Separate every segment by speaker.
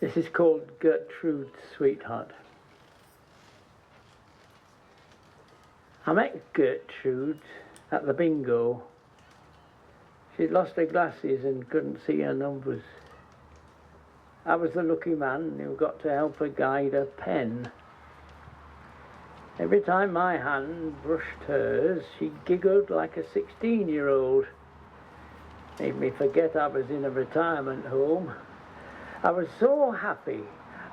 Speaker 1: This is called "Gertrude'sSweetheart." I met Gertrude at the bingo. She'd lost her glasses and couldn't see her numbers. I was the lucky man who got to help her guide her pen. Every time my hand brushed hers, she giggled like a 16-year-old. Made me forget I was in a retirement home. I was so happy,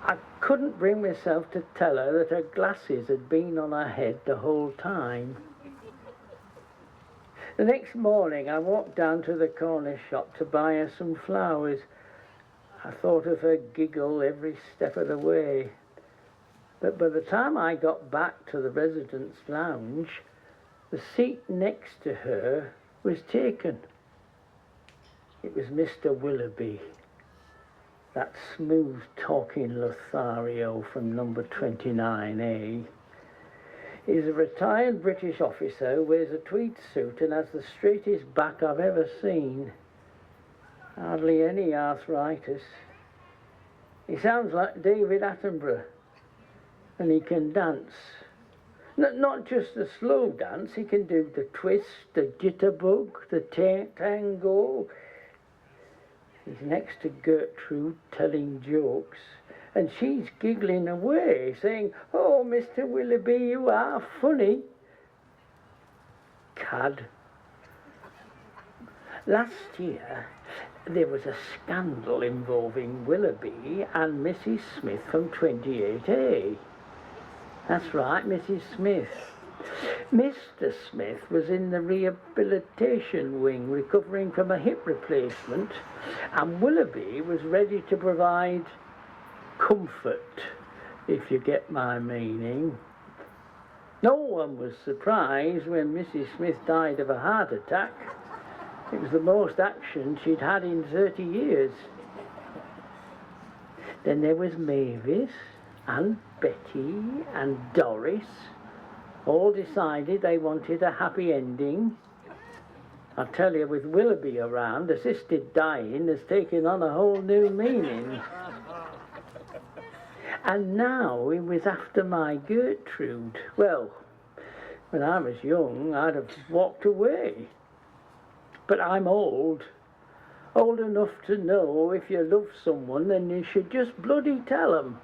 Speaker 1: I couldn't bring myself to tell her that her glasses had been on her head the whole time. The next morning I walked down to the corner shop to buy her some flowers. I thought of her giggle every step of the way. But by the time I got back to the residence lounge, the seat next to her was taken. It was Mr. Willoughby, that smooth-talking Lothario from number 29A. He's a retired British officer who wears a tweed suit and has the straightest back I've ever seen. Hardly any arthritis. He sounds like David Attenborough, and he can dance. Not just the slow dance, he can do the twist, the jitterbug, the tango. He's next to Gertrude telling jokes, and she's giggling away, saying, "Oh, Mr. Willoughby, you are funny." Cad. Last year, there was a scandal involving Willoughby and Mrs. Smith from 28A. That's right, Mrs. Smith. Mr. Smith was in the rehabilitation wing recovering from a hip replacement, and Willoughby was ready to provide comfort, if you get my meaning. No one was surprised when Mrs. Smith died of a heart attack. It was the most action she'd had in 30 years. Then there was Mavis and Betty and Doris. All decided they wanted a happy ending. I tell you, with Willoughby around, assisted dying has taken on a whole new meaning. And now he was after my Gertrude. Well, when I was young, I'd have walked away. But I'm old enough to know if you love someone, then you should just bloody tell them.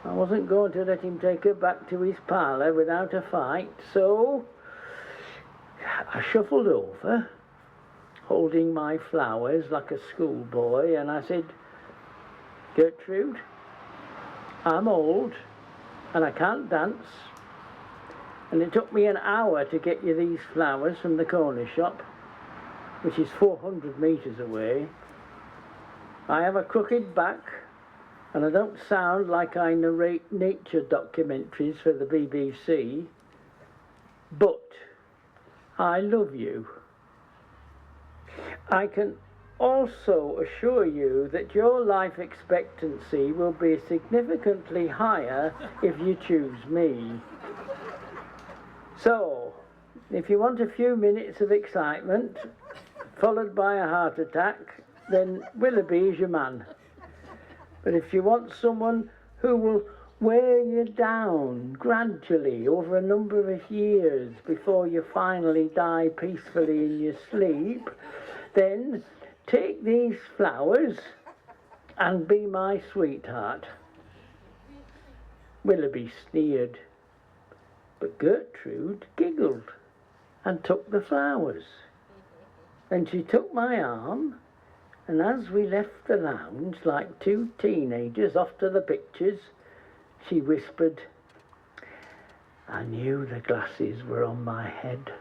Speaker 1: I wasn't going to let him take her back to his parlour without a fight, so I shuffled over, holding my flowers like a schoolboy, and I said, "Gertrude, I'm old and I can't dance, and it took me an hour to get you these flowers from the corner shop, which is 400 metres away. I have a crooked back, and I don't sound like I narrate nature documentaries for the BBC, but I love you. I can also assure you that your life expectancy will be significantly higher if you choose me. So, if you want a few minutes of excitement, followed by a heart attack, then Willoughby is your man. But if you want someone who will wear you down gradually over a number of years before you finally die peacefully in your sleep, then take these flowers and be my sweetheart." Willoughby sneered, but Gertrude giggled and took the flowers. Then she took my arm, and as we left the lounge like two teenagers off to the pictures, she whispered, "I knew the glasses were on my head."